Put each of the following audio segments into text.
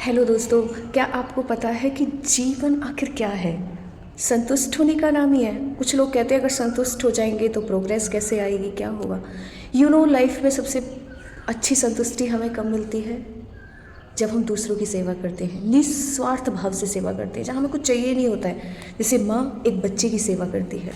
Hello दोस्तों, क्या आपको पता है कि जीवन आखिर क्या है? संतुष्ट होने का नाम ही है। कुछ लोग कहते हैं अगर संतुष्ट हो जाएंगे तो प्रोग्रेस कैसे आएगी, क्या होगा। लाइफ में सबसे अच्छी संतुष्टि हमें कब मिलती है? जब हम दूसरों की सेवा करते हैं, निस्वार्थ भाव से सेवा करते हैं, जहाँ हमें कुछ चाहिए नहीं होता है। जैसे माँ एक बच्चे की सेवा करती है,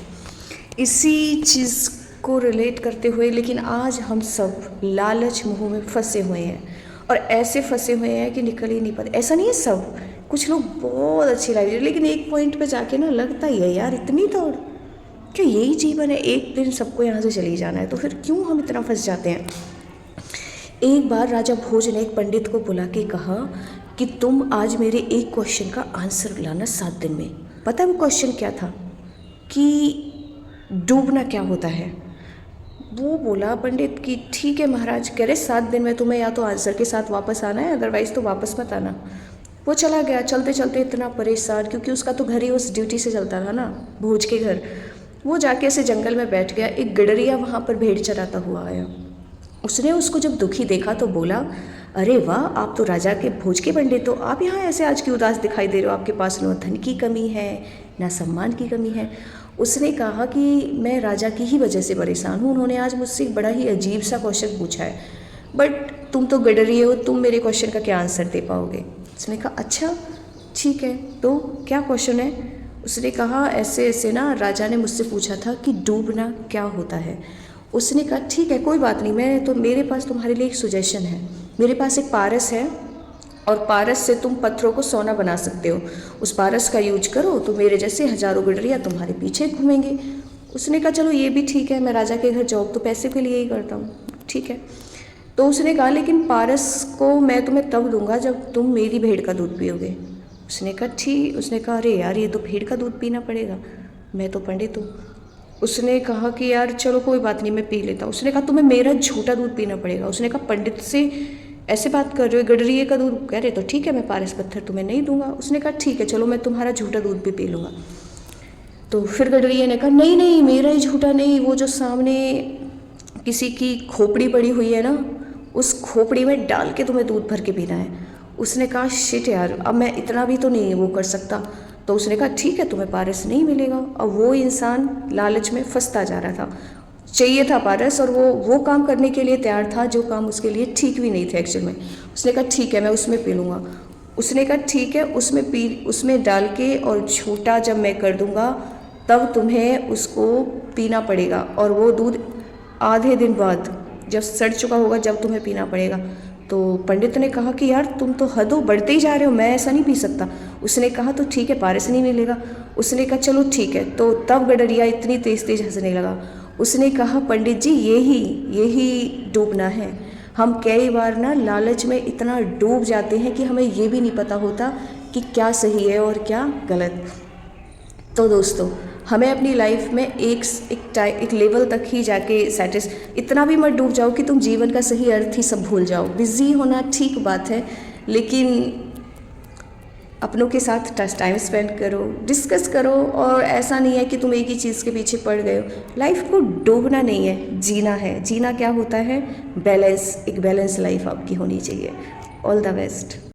इसी चीज़ को रिलेट करते हुए लेकिन आज हम सब लालच मोह में फंसे हुए हैं और ऐसे फंसे हुए हैं कि निकल ही नहीं पाते। ऐसा नहीं है, सब कुछ लोग बहुत अच्छी लाइफ है, लेकिन एक पॉइंट पे जाके ना लगता ही है यार इतनी दौड़, क्या यही जीवन है? एक दिन सबको यहाँ से चली जाना है, तो फिर क्यों हम इतना फंस जाते हैं। एक बार राजा भोज ने एक पंडित को बुला के कहा कि तुम आज मेरे एक क्वेश्चन का आंसर लाना 7 दिन में। पता है वो क्वेश्चन क्या था? कि डूबना क्या होता है। वो बोला पंडित कि ठीक है महाराज, कह रहे 7 दिन में तुम्हें या तो आंसर के साथ वापस आना है, अदरवाइज़ तो वापस मत आना। वो चला गया, चलते चलते इतना परेशान, क्योंकि उसका तो घर ही उस ड्यूटी से चलता था ना, भोज के घर। वो जाके ऐसे जंगल में बैठ गया। एक गडरिया वहाँ पर भेड़ चराता हुआ आया। उसने उसको जब दुखी देखा तो बोला, अरे वाह, आप तो राजा के भोज के पंडित हो, आप यहाँ ऐसे आज क्यों उदास दिखाई दे रहे हो? आपके पास न धन की कमी है ना सम्मान की कमी है। उसने कहा कि मैं राजा की ही वजह से परेशान हूँ, उन्होंने आज मुझसे बड़ा ही अजीब सा क्वेश्चन पूछा है, बट तुम तो गडरिये हो, तुम मेरे क्वेश्चन का क्या आंसर दे पाओगे? उसने कहा अच्छा ठीक है, तो क्या क्वेश्चन है? उसने कहा ऐसे ऐसे ना राजा ने मुझसे पूछा था कि डूबना क्या होता है। उसने कहा ठीक है, कोई बात नहीं, मेरे पास तुम्हारे लिए एक सुजेशन है। मेरे पास एक पारस है और पारस से तुम पत्थरों को सोना बना सकते हो। उस पारस का यूज करो तो मेरे जैसे हजारों गडरिया तुम्हारे पीछे घूमेंगे। उसने कहा चलो ये भी ठीक है, मैं राजा के घर जॉब तो पैसे के लिए ही करता हूँ, ठीक है। तो उसने कहा लेकिन पारस को मैं तुम्हें तब दूंगा जब तुम मेरी भेड़ का दूध पियोगे। उसने कहा ठीक। उसने कहा अरे यार, ये तो भेड़ का दूध पीना पड़ेगा, मैं तो पंडित हूँ। उसने कहा कि यार चलो कोई बात नहीं, मैं पी लेता हूँ। उसने कहा तुम्हें मेरा झूठा दूध पीना पड़ेगा। उसने कहा पंडित से ऐसे बात कर रहे हो, गडरिये का दूध कह रहे, तो ठीक है मैं पारस पत्थर तुम्हें नहीं दूंगा। उसने कहा ठीक है चलो, मैं तुम्हारा झूठा दूध भी पी लूँगा। तो फिर गडरिये ने कहा नहीं नहीं, मेरा ही झूठा नहीं, वो जो सामने किसी की खोपड़ी पड़ी हुई है ना, उस खोपड़ी में डाल के तुम्हें दूध भर के पीना है। उसने कहा शिट यार, अब मैं इतना भी तो नहीं वो कर सकता। तो उसने कहा ठीक है, तुम्हें पारस नहीं मिलेगा। और वो इंसान लालच में फंसता जा रहा था, चाहिए था पारस, और वो काम करने के लिए तैयार था जो काम उसके लिए ठीक भी नहीं थे एक्चुअल में। उसने कहा ठीक है, मैं उसमें पी लूँगा। उसने कहा ठीक है, उसमें डाल के और झूठा जब मैं कर दूँगा तब तुम्हें उसको पीना पड़ेगा, और वो दूध आधे दिन बाद जब सड़ चुका होगा जब तुम्हें पीना पड़ेगा। तो पंडित ने कहा कि यार तुम तो हदों बढ़ते ही जा रहे हो, मैं ऐसा नहीं पी सकता। उसने कहा तो ठीक है, पारस नहीं मिलेगा। उसने कहा चलो ठीक है। तो तब गडरिया इतनी तेज तेज हंसने लगा। उसने कहा पंडित जी, यही डूबना है। हम कई बार ना लालच में इतना डूब जाते हैं कि हमें ये भी नहीं पता होता कि क्या सही है और क्या गलत। तो दोस्तों, हमें अपनी लाइफ में एक लेवल तक ही जाके इतना भी मत डूब जाओ कि तुम जीवन का सही अर्थ ही सब भूल जाओ। बिजी होना ठीक बात है, लेकिन अपनों के साथ टाइम स्पेंड करो, डिस्कस करो, और ऐसा नहीं है कि तुम एक ही चीज़ के पीछे पड़ गए हो। लाइफ को डूबना नहीं है, जीना है। जीना क्या होता है? बैलेंस, एक बैलेंस लाइफ आपकी होनी चाहिए। All the best.